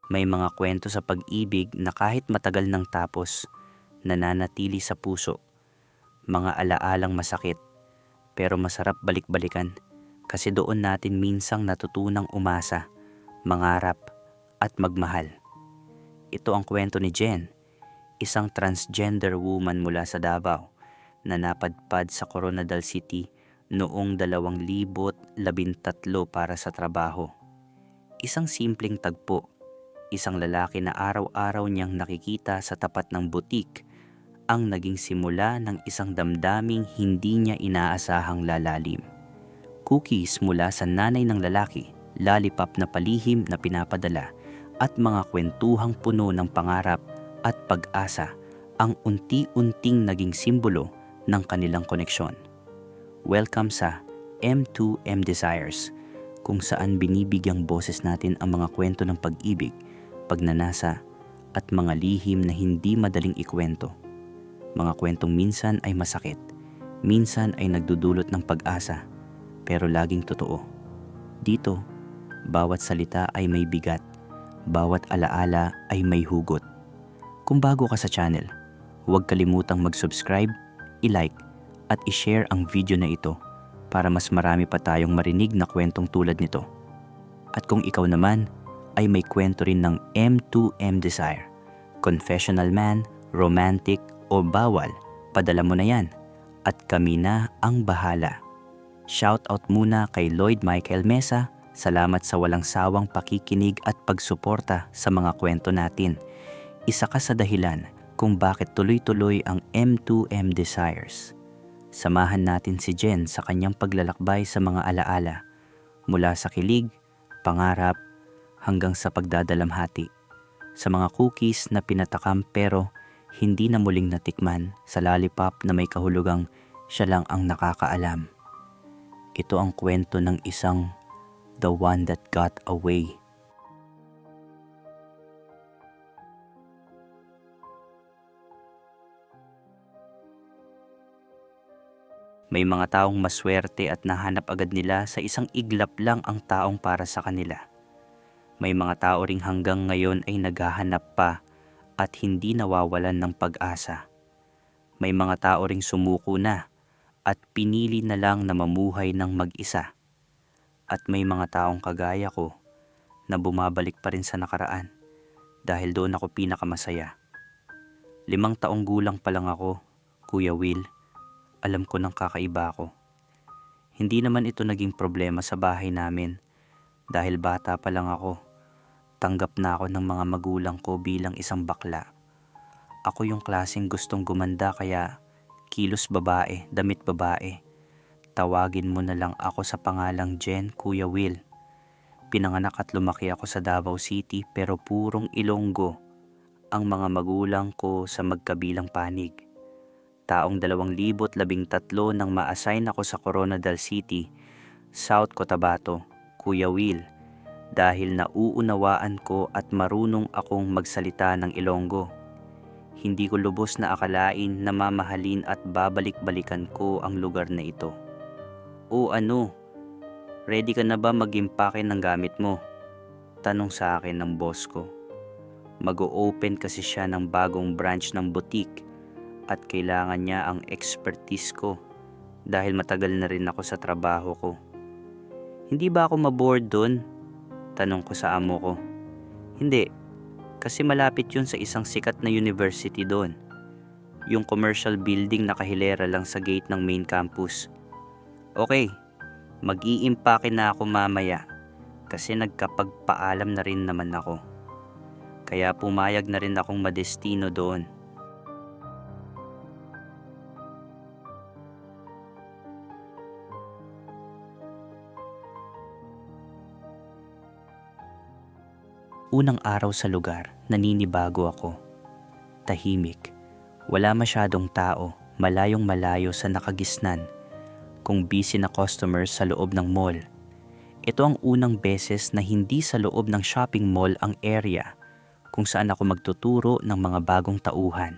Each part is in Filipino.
May mga kwento sa pag-ibig na kahit matagal nang tapos, nananatili sa puso. Mga alaalang masakit, pero masarap balik-balikan kasi doon natin minsang natutunang umasa, mangarap at magmahal. Ito ang kwento ni Jen, isang transgender woman mula sa Davao na napadpad sa Coronadal City noong 2013 para sa trabaho. Isang simpleng tagpo, isang lalaki na araw-araw niyang nakikita sa tapat ng butik ang naging simula ng isang damdaming hindi niya inaasahang lalalim. Cookies mula sa nanay ng lalaki, lollipop na palihim na pinapadala, at mga kwentuhang puno ng pangarap at pag-asa ang unti-unting naging simbolo ng kanilang koneksyon. Welcome sa M2M Desires, kung saan binibigyang boses natin ang mga kwento ng pag-ibig, pagnanasa, at mga lihim na hindi madaling ikwento. Mga kwentong minsan ay masakit, minsan ay nagdudulot ng pag-asa, pero laging totoo. Dito, bawat salita ay may bigat, bawat alaala ay may hugot. Kung bago ka sa channel, huwag kalimutang mag-subscribe, i-like, at i-share ang video na ito para mas marami pa tayong marinig na kwentong tulad nito. At kung ikaw naman ay may kwento rin ng M2M Desire, confessional man, romantic, o bawal, padala mo na yan at kami na ang bahala. Shoutout muna kay Lloyd Michael Mesa, salamat sa walang sawang pakikinig at pagsuporta sa mga kwento natin. Isa ka sa dahilan kung bakit tuloy-tuloy ang M2M Desires. Samahan natin si Jen sa kanyang paglalakbay sa mga alaala, mula sa kilig, pangarap, hanggang sa pagdadalamhati, sa mga cookies na pinatakam pero hindi na muling natikman, sa lollipop na may kahulugang siya lang ang nakakaalam. Ito ang kwento ng isang the one that got away. May mga taong maswerte at nahanap agad nila sa isang iglap lang ang taong para sa kanila. May mga tao ring hanggang ngayon ay naghahanap pa at hindi nawawalan ng pag-asa. May mga tao ring sumuko na at pinili na lang na mamuhay ng mag-isa. At may mga taong kagaya ko na bumabalik pa rin sa nakaraan dahil doon ako pinakamasaya. 5 taong gulang pa lang ako, Kuya Will. Alam ko nang kakaiba ako. Hindi naman ito naging problema sa bahay namin dahil bata pa lang ako. Tanggap na ako ng mga magulang ko bilang isang bakla. Ako yung klaseng gustong gumanda kaya kilos babae, damit babae. Tawagin mo na lang ako sa pangalang Jen, Kuya Will. Pinanganak at lumaki ako sa Davao City pero purong Ilonggo ang mga magulang ko sa magkabilang panig. Taong 2013 nang ma-assign ako sa Coronadal City, South Cotabato, Kuya Will, dahil nauunawaan ko at marunong akong magsalita ng Ilonggo. Hindi ko lubos na akalain na mamahalin at babalik-balikan ko ang lugar na ito. O ano, ready ka na ba mag-impake ng gamit mo? Tanong sa akin ng boss ko. Mag-o-open kasi siya ng bagong branch ng boutique at kailangan niya ang expertise ko dahil matagal na rin ako sa trabaho ko. Hindi ba ako maboard doon? Tanong ko sa amo ko. Hindi, kasi malapit yun sa isang sikat na university doon. Yung commercial building na kahilera lang sa gate ng main campus. Okay, mag-iimpake na ako mamaya kasi nagkapagpaalam na rin naman ako. Kaya pumayag na rin akong madestino doon. Unang araw sa lugar, naninibago ako. Tahimik, wala masyadong tao, malayong malayo sa nakagisnan, kung busy na customers sa loob ng mall. Ito ang unang beses na hindi sa loob ng shopping mall ang area kung saan ako magtuturo ng mga bagong tauhan.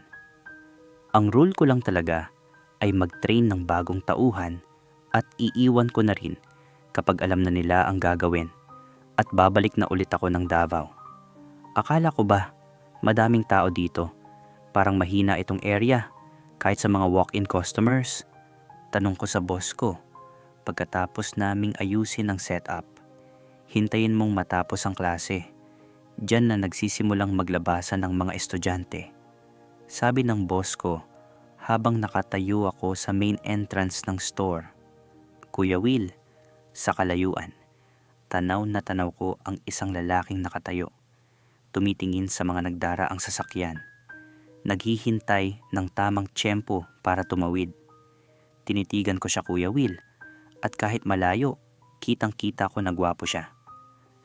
Ang rule ko lang talaga ay mag-train ng bagong tauhan at iiwan ko na rin kapag alam na nila ang gagawin at babalik na ulit ako ng Davao. Akala ko ba, madaming tao dito. Parang mahina itong area, kahit sa mga walk-in customers. Tanong ko sa boss ko, pagkatapos naming ayusin ang setup. Hintayin mong matapos ang klase. Diyan na nagsisimulang maglabasan ng mga estudyante. Sabi ng boss ko, habang nakatayo ako sa main entrance ng store. Kuya Will, sa kalayuan, tanaw na tanaw ko ang isang lalaking nakatayo. Tumitingin sa mga nagdaraang sasakyan. Naghihintay ng tamang tiyempo para tumawid. Tinitigan ko siya, Kuya Will, at kahit malayo, kitang-kita ko na gwapo siya.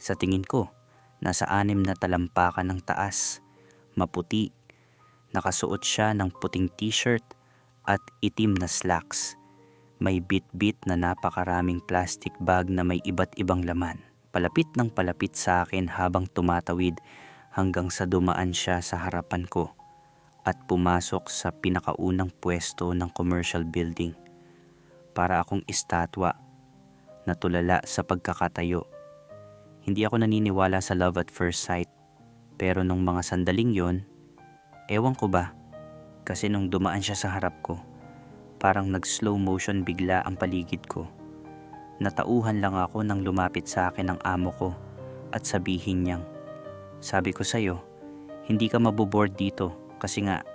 Sa tingin ko, nasa 6 na talampakan ng taas, maputi. Nakasuot siya ng puting t-shirt at itim na slacks. May bit-bit na napakaraming plastic bag na may iba't ibang laman. Palapit ng palapit sa akin habang tumatawid hanggang sa dumaan siya sa harapan ko at pumasok sa pinakaunang pwesto ng commercial building. Para akong estatwa na tulala sa pagkakatayo. Hindi ako naniniwala sa love at first sight, pero nung mga sandaling yon, ewan ko ba, kasi nung dumaan siya sa harap ko, parang nag-slow motion bigla ang paligid ko. Natauhan lang ako nang lumapit sa akin ang amo ko at sabihin niyang, sabi ko sa'yo, hindi ka maboboard dito kasi nga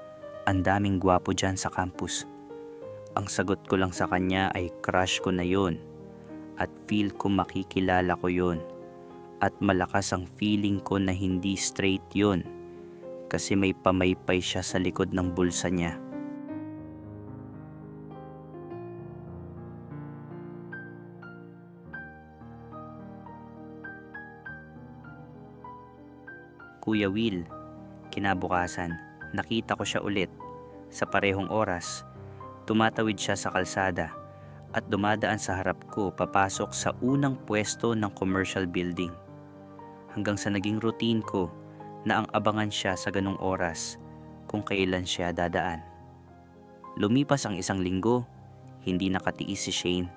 ang daming gwapo dyan sa campus. Ang sagot ko lang sa kanya ay crush ko na yun at feel ko makikilala ko yun at malakas ang feeling ko na hindi straight yun kasi may pamaypay siya sa likod ng bulsa niya. Kuya Will, kinabukasan, nakita ko siya ulit. Sa parehong oras, tumatawid siya sa kalsada at dumadaan sa harap ko papasok sa unang pwesto ng commercial building. Hanggang sa naging routine ko na ang abangan siya sa ganong oras kung kailan siya dadaan. Lumipas ang 1 linggo, hindi nakatiis si Shane,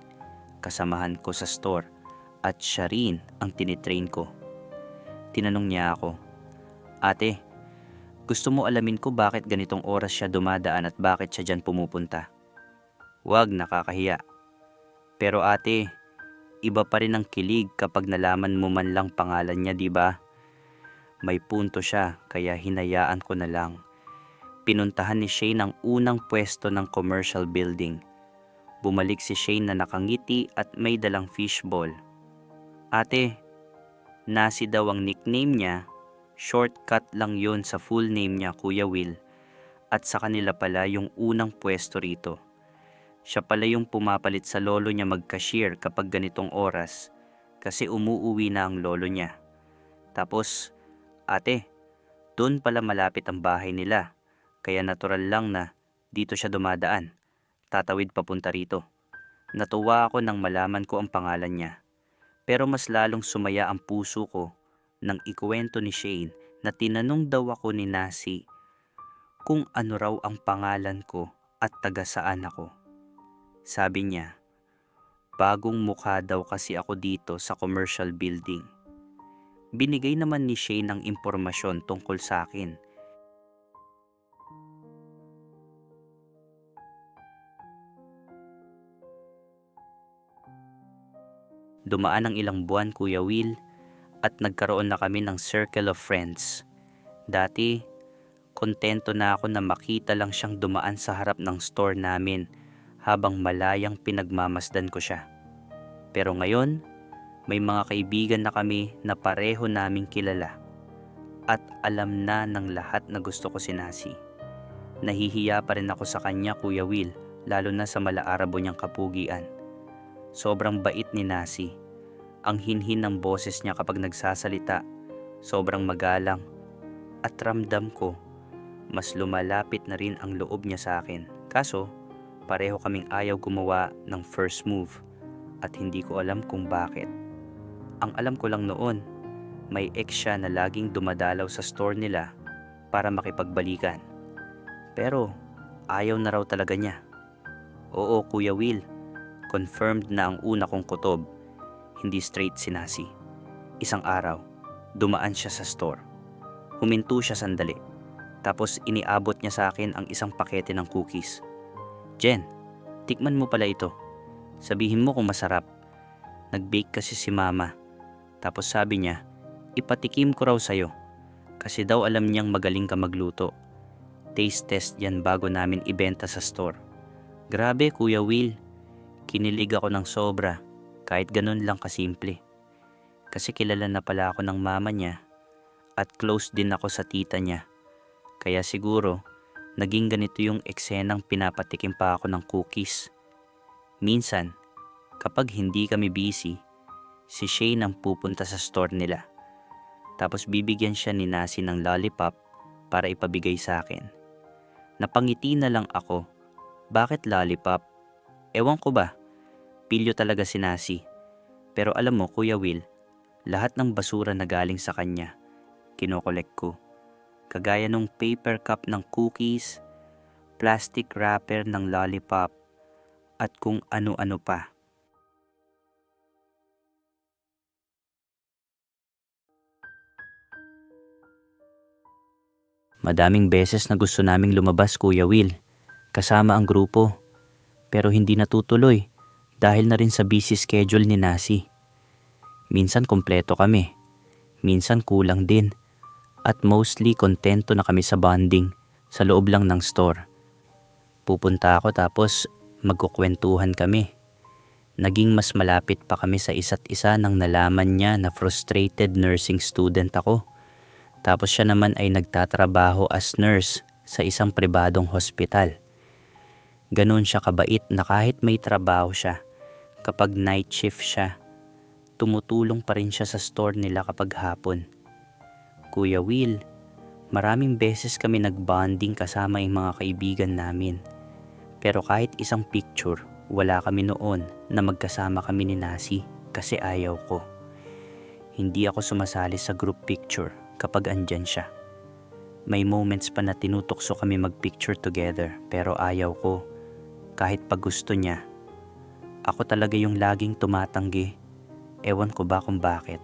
kasamahan ko sa store at siya rin ang tinitrain ko. Tinanong niya ako, Ate, gusto mo alamin ko bakit ganitong oras siya dumadaan at bakit siya dyan pumupunta? Wag, nakakahiya. Pero ate, iba pa rin ang kilig kapag nalaman mo man lang pangalan niya, di ba? May punto siya, kaya hinayaan ko na lang. Pinuntahan ni Shane ang unang pwesto ng commercial building. Bumalik si Shane na nakangiti at may dalang fishball. Ate, Nasi daw ang nickname niya. Shortcut lang yon sa full name niya, Kuya Will. At sa kanila pala yung unang pwesto rito. Siya pala yung pumapalit sa lolo niya mag-cashier kapag ganitong oras kasi umuuwi na ang lolo niya. Tapos, ate, doon pala malapit ang bahay nila. Kaya natural lang na dito siya dumadaan. Tatawid papunta rito. Natuwa ako nang malaman ko ang pangalan niya. Pero mas lalong sumaya ang puso ko nang ikuwento ni Shane na tinanong daw ako ni Nasi kung ano raw ang pangalan ko at taga saan ako. Sabi niya, bagong mukha daw kasi ako dito sa commercial building. Binigay naman ni Shane ng impormasyon tungkol sa akin. Dumaan ang ilang buwan, Kuya Will, at nagkaroon na kami ng circle of friends. Dati, kontento na ako na makita lang siyang dumaan sa harap ng store namin habang malayang pinagmamasdan ko siya. Pero ngayon, may mga kaibigan na kami na pareho naming kilala at alam na ng lahat na gusto ko si Nasi. Nahihiya pa rin ako sa kanya, Kuya Will, lalo na sa mala-arabo niyang kapugian. Sobrang bait ni Nasi. Ang hinhin ng boses niya kapag nagsasalita, sobrang magalang. At ramdam ko, mas lumalapit na rin ang loob niya sa akin. Kaso, pareho kaming ayaw gumawa ng first move at hindi ko alam kung bakit. Ang alam ko lang noon, may ex siya na laging dumadalaw sa store nila para makipagbalikan. Pero ayaw na raw talaga niya. Oo, Kuya Will, confirmed na ang una kong kutob, hindi straight si Nasi. Isang araw, dumaan siya sa store. Huminto siya sandali. Tapos iniabot niya sa akin ang isang pakete ng cookies. Jen, tikman mo pala ito. Sabihin mo kung masarap. Nag-bake kasi si mama. Tapos sabi niya, ipatikim ko raw sa'yo. Kasi daw alam niyang magaling ka magluto. Taste test yan bago namin ibenta sa store. Grabe Kuya Will. Kinilig ako ng sobra. Kahit ganun lang kasimple. Kasi kilala na pala ako ng mama niya. At close din ako sa tita niya. Kaya siguro, naging ganito yung eksenang pinapatikim pa ako ng cookies. Minsan, kapag hindi kami busy, si Shane ang pupunta sa store nila. Tapos bibigyan siya ni Nasi ng lollipop para ipabigay sa akin. Napangiti na lang ako. Bakit lollipop? Ewan ko ba? Pilyo talaga si Nasi. Pero alam mo Kuya Will, lahat ng basura na galing sa kanya, kinokolek ko. Kagaya nung paper cup ng cookies, plastic wrapper ng lollipop, at kung ano-ano pa. Madaming beses na gusto naming lumabas Kuya Will, kasama ang grupo. Pero hindi natutuloy dahil na rin sa busy schedule ni Nasi. Minsan kompleto kami, minsan kulang din. At mostly kontento na kami sa bonding sa loob lang ng store. Pupunta ako tapos magkukwentuhan kami. Naging mas malapit pa kami sa isa't isa nang nalaman niya na frustrated nursing student ako. Tapos siya naman ay nagtatrabaho as nurse sa isang pribadong hospital. Ganun siya kabait na kahit may trabaho siya, kapag night shift siya, tumutulong pa rin siya sa store nila kapag hapon. Kuya Will, maraming beses kami nagbonding kasama yung mga kaibigan namin. Pero kahit isang picture, wala kami noon na magkasama kami ni Nasi kasi ayaw ko. Hindi ako sumasali sa group picture kapag andyan siya. May moments pa na tinutokso kami mag-picture together pero ayaw ko. Kahit pag gusto niya, ako talaga yung laging tumatanggi. Ewan ko ba kung bakit.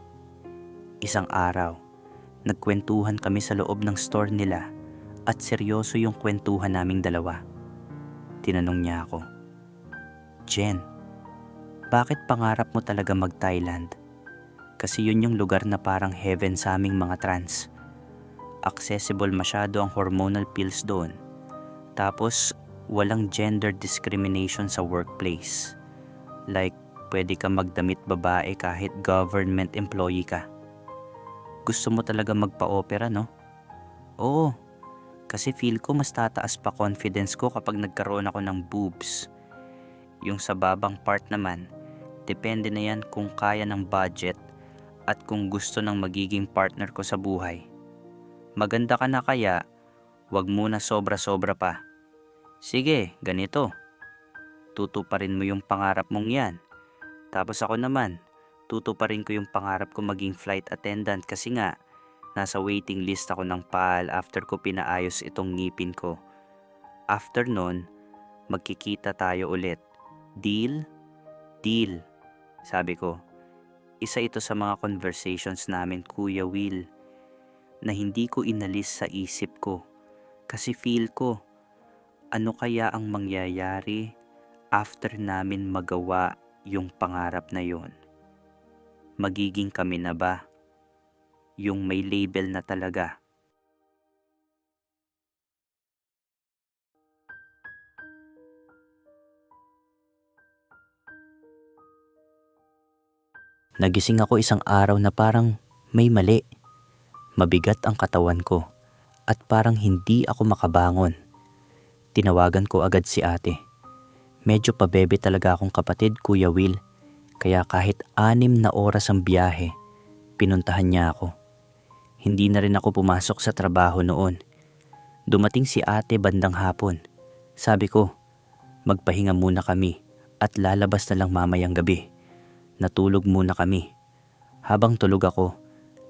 Isang araw, nagkwentuhan kami sa loob ng store nila at seryoso yung kwentuhan naming dalawa. Tinanong niya ako, Jen, bakit pangarap mo talaga mag-Thailand? Kasi yun yung lugar na parang heaven sa aming mga trans. Accessible masyado ang hormonal pills doon. Tapos, walang gender discrimination sa workplace. Like, pwede ka magdamit babae kahit government employee ka. Gusto mo talaga magpa-opera, no? Oo, kasi feel ko mas tataas pa confidence ko kapag nagkaroon ako ng boobs. Yung sa babang part naman, depende na yan kung kaya ng budget at kung gusto ng magiging partner ko sa buhay. Maganda ka na kaya, wag muna sobra-sobra pa. Sige, ganito. Tutuparin mo yung pangarap mong yan. Tapos ako naman, tutuparin ko yung pangarap ko maging flight attendant kasi nga, nasa waiting list ako ng PAL after ko pinaayos itong ngipin ko. After nun, magkikita tayo ulit. Deal? Deal, sabi ko. Isa ito sa mga conversations namin, Kuya Will, na hindi ko inalis sa isip ko. Kasi feel ko, ano kaya ang mangyayari after namin magawa yung pangarap na yon? Magiging kami na ba? Yung may label na talaga. Nagising ako isang araw na parang may mali. Mabigat ang katawan ko at parang hindi ako makabangon. Tinawagan ko agad si ate. Medyo pabebe talaga akong kapatid, Kuya Will. Kaya kahit 6 na oras ang biyahe, pinuntahan niya ako. Hindi na rin ako pumasok sa trabaho noon. Dumating si ate bandang hapon. Sabi ko, magpahinga muna kami at lalabas na lang mamayang gabi. Natulog muna kami. Habang tulog ako,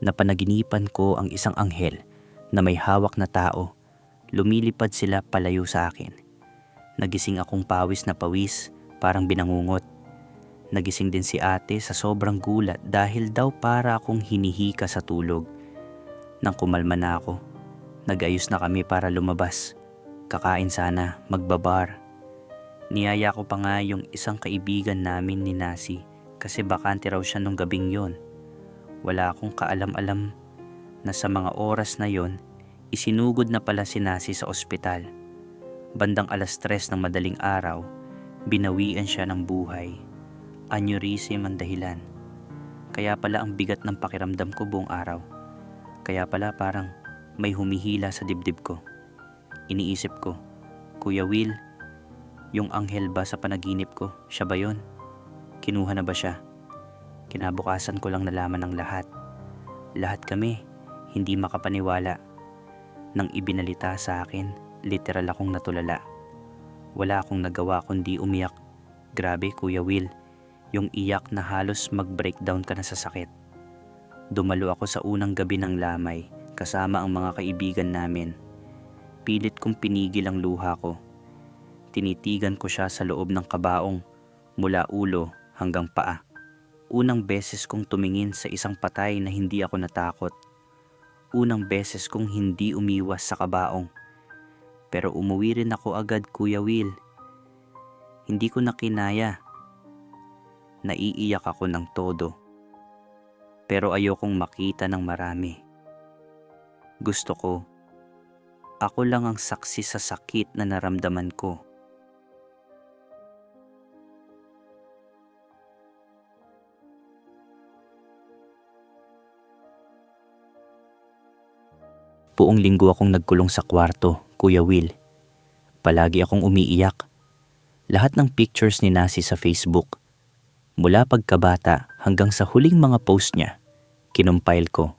napanaginipan ko ang isang anghel na may hawak na tao. Lumilipad sila palayo sa akin. Nagising akong pawis na pawis, parang binangungot. Nagising din si ate sa sobrang gulat dahil daw para akong hinihika sa tulog. Nang kumalma na ako, nag-ayos na kami para lumabas. Kakain sana, magbabar. Niyaya ko pa nga yung isang kaibigan namin ni Nasi kasi bakante raw siya nung gabing yon. Wala akong kaalam-alam na sa mga oras na yon, isinugod na pala si Nasi sa ospital. Bandang 3:00 ng madaling araw, binawian siya ng buhay. Aneurysm ang dahilan. Kaya pala ang bigat ng pakiramdam ko buong araw. Kaya pala parang may humihila sa dibdib ko. Iniisip ko, Kuya Will, yung anghel ba sa panaginip ko, siya ba yon? Kinuha na ba siya? Kinabukasan ko lang nalaman ng lahat. Lahat kami, hindi makapaniwala. Nang ibinalita sa akin, literal akong natulala. Wala akong nagawa kundi umiyak. Grabe Kuya Will, yung iyak na halos mag-breakdown ka na sa sakit. Dumalo ako sa unang gabi ng lamay kasama ang mga kaibigan namin. Pilit kong pinigil ang luha ko. Tinitigan ko siya sa loob ng kabaong mula ulo hanggang paa. Unang beses kong tumingin sa isang patay na hindi ako natakot. Unang beses kong hindi umiwas sa kabaong. Pero umuwi rin ako agad Kuya Will. Hindi ko na kinaya. Naiiyak ako ng todo. Pero ayokong makita ng marami. Gusto ko, ako lang ang saksi sa sakit na naramdaman ko. Buong linggo akong nagkulong sa kwarto, Kuya Will. Palagi akong umiiyak. Lahat ng pictures ni Nasi sa Facebook, mula pagkabata hanggang sa huling mga post niya, kinumpile ko.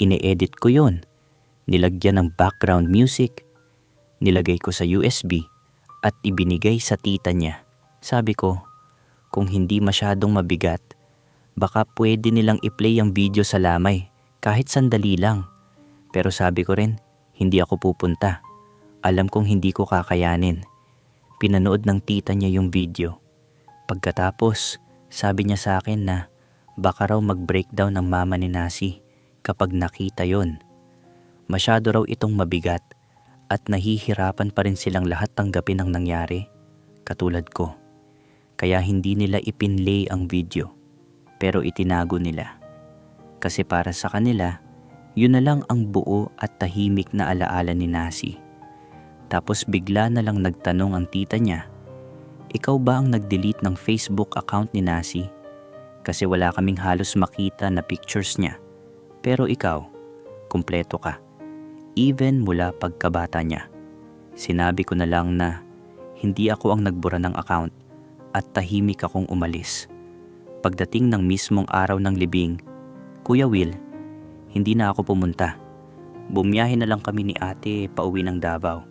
Ine-edit ko yon, nilagyan ng background music, nilagay ko sa USB at ibinigay sa tita niya. Sabi ko, kung hindi masyadong mabigat, baka pwede nilang i-play ang video sa lamay kahit sandali lang. Pero sabi ko rin, hindi ako pupunta. Alam kong hindi ko kakayanin. Pinanood ng tita niya yung video. Pagkatapos, sabi niya sa akin na baka raw mag-breakdown ng mama ni Nasi kapag nakita yon. Masyado raw itong mabigat at nahihirapan pa rin silang lahat tanggapin ang nangyari, katulad ko. Kaya hindi nila ipinlay ang video, pero itinago nila. Kasi para sa kanila, yun na lang ang buo at tahimik na alaala ni Nasi. Tapos bigla na lang nagtanong ang tita niya, ikaw ba ang nag-delete ng Facebook account ni Nasi? Kasi wala kaming halos makita na pictures niya. Pero ikaw, kumpleto ka. Even mula pagkabata niya. Sinabi ko na lang na hindi ako ang nagbura ng account at tahimik akong umalis. Pagdating ng mismong araw ng libing, Kuya Will, hindi na ako pumunta. Bumiyahe na lang kami ni ate pauwi ng Davao.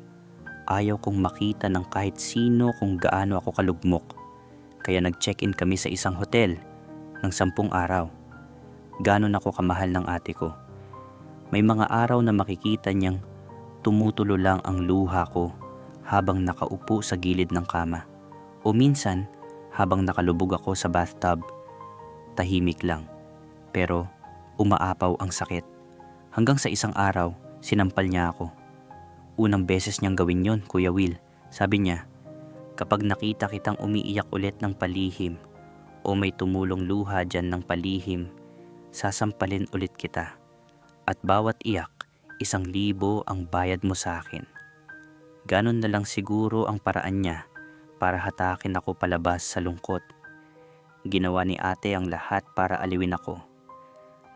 Ayaw kong makita ng kahit sino kung gaano ako kalugmok. Kaya nag-check-in kami sa isang hotel ng 10 araw. Ganon ako kamahal ng ate ko. May mga araw na makikita niyang tumutulo lang ang luha ko habang nakaupo sa gilid ng kama. O minsan, habang nakalubog ako sa bathtub, tahimik lang. Pero umaapaw ang sakit. Hanggang sa isang araw, sinampal niya ako. Unang beses niyang gawin yon, Kuya Will. Sabi niya, kapag nakita kitang umiiyak ulit ng palihim o may tumulong luha dyan ng palihim, sasampalin ulit kita. At bawat iyak, 1,000 ang bayad mo sa akin. Ganon na lang siguro ang paraan niya para hatakin ako palabas sa lungkot. Ginawa ni ate ang lahat para aliwin ako.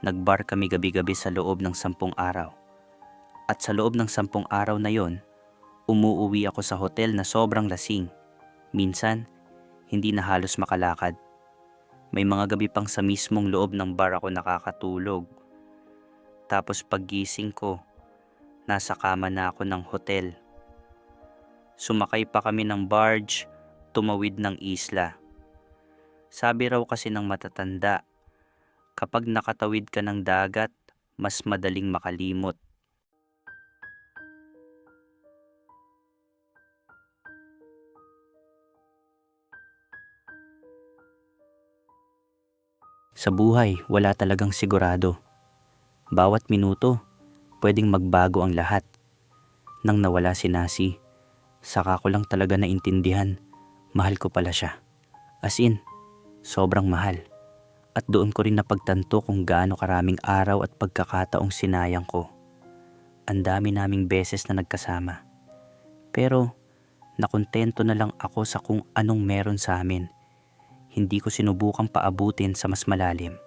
Nagbar kami gabi-gabi sa loob ng 10 araw. At sa loob ng 10 araw na yon, umuuwi ako sa hotel na sobrang lasing. Minsan, hindi na halos makalakad. May mga gabi pang sa mismong loob ng bar ako nakakatulog. Tapos paggising ko, nasa kama na ako ng hotel. Sumakay pa kami ng barge, tumawid ng isla. Sabi raw kasi ng matatanda, kapag nakatawid ka ng dagat, mas madaling makalimot. Sa buhay, wala talagang sigurado. Bawat minuto, pwedeng magbago ang lahat. Nang nawala si Nasi, saka ko lang talaga naintindihan, mahal ko pala siya. As in, sobrang mahal. At doon ko rin napagtanto kung gaano karaming araw at pagkakataong sinayang ko. Ang dami naming beses na nagkasama. Pero nakontento na lang ako sa kung anong meron sa amin. Hindi ko sinubukang paabutin sa mas malalim.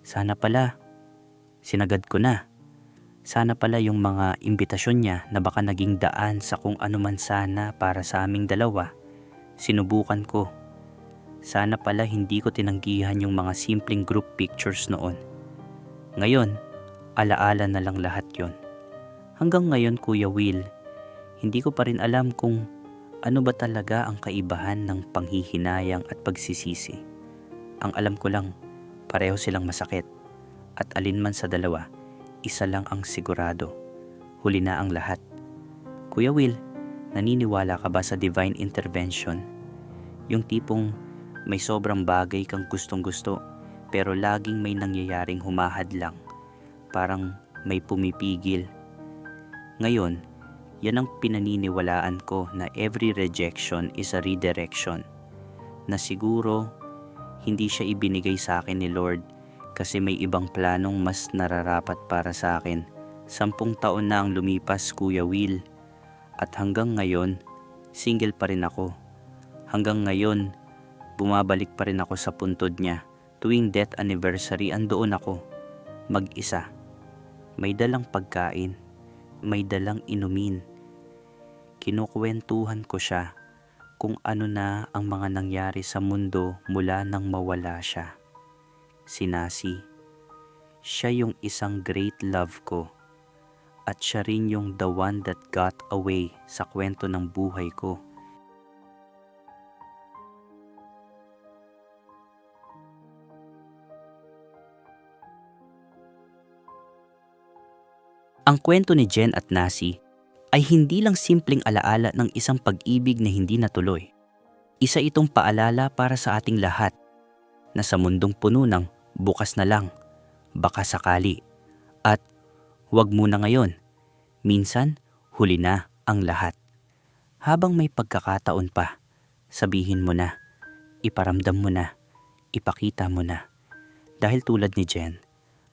Sana pala, sinagad ko na. Sana pala yung mga imbitasyon niya na baka naging daan sa kung ano man sana para sa aming dalawa, sinubukan ko. Sana pala hindi ko tinanggihan yung mga simpleng group pictures noon. Ngayon, alaala na lang lahat yon. Hanggang ngayon, Kuya Will, hindi ko pa rin alam kung ano ba talaga ang kaibahan ng panghihinayang at pagsisisi. Ang alam ko lang, pareho silang masakit. At alinman sa dalawa, isa lang ang sigurado. Huli na ang lahat. Kuya Will, naniniwala ka ba sa divine intervention? Yung tipong may sobrang bagay kang gustong-gusto pero laging may nangyayaring humahadlang. Parang may pumipigil. Ngayon, yan ang pinaniniwalaan ko na every rejection is a redirection. Na siguro, hindi siya ibinigay sa akin ni Lord kasi may ibang planong mas nararapat para sa akin. 10 taon na ang lumipas, Kuya Will. At hanggang ngayon, single pa rin ako. Hanggang ngayon, bumabalik pa rin ako sa puntod niya. Tuwing death anniversary, andoon ako. Mag-isa. May dalang pagkain. May dalang inumin. Kinukwentuhan ko siya kung ano na ang mga nangyari sa mundo mula nang mawala siya. Si Nasi, siya yung isang great love ko at siya rin yung the one that got away sa kwento ng buhay ko. Ang kwento ni Jen at Nasi ay hindi lang simpleng alaala ng isang pag-ibig na hindi natuloy. Isa itong paalala para sa ating lahat na sa mundong puno ng bukas na lang, baka sakali, at huwag muna ngayon. Minsan, huli na ang lahat. Habang may pagkakataon pa, sabihin mo na, iparamdam mo na, ipakita mo na. Dahil tulad ni Jen,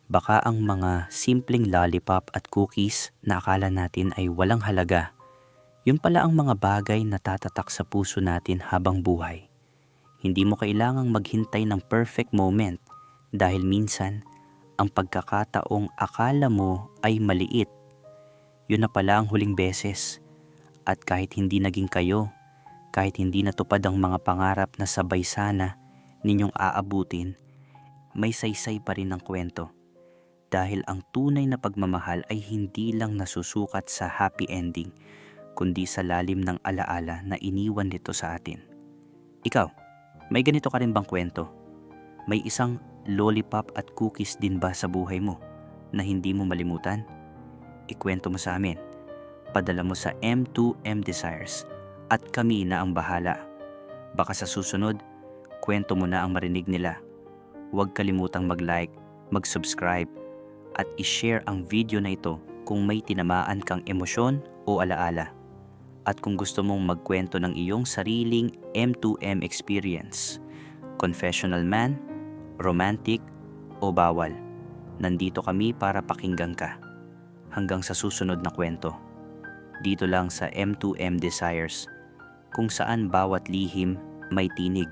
baka ang mga simpleng lollipop at cookies na akala natin ay walang halaga, yun pala ang mga bagay na tatatak sa puso natin habang buhay. Hindi mo kailangang maghintay ng perfect moment dahil minsan ang pagkakataong akala mo ay maliit, yun na pala ang huling beses. At kahit hindi naging kayo, kahit hindi natupad ang mga pangarap na sabay sana ninyong aabutin, may saysay pa rin ang kwento. Dahil ang tunay na pagmamahal ay hindi lang nasusukat sa happy ending, kundi sa lalim ng alaala na iniwan nito sa atin. Ikaw, may ganito ka rin bang kwento? May isang lollipop at cookies din ba sa buhay mo na hindi mo malimutan? Ikwento mo sa amin. Padala mo sa M2M Desires at kami na ang bahala. Baka sa susunod, kwento mo na ang marinig nila. Huwag kalimutang mag-like, mag-subscribe at i-share ang video na ito kung may tinamaan kang emosyon o alaala. At kung gusto mong magkwento ng iyong sariling M2M experience, confessional man, romantic o bawal, nandito kami para pakinggan ka. Hanggang sa susunod na kwento. Dito lang sa M2M Desires, kung saan bawat lihim may tinig.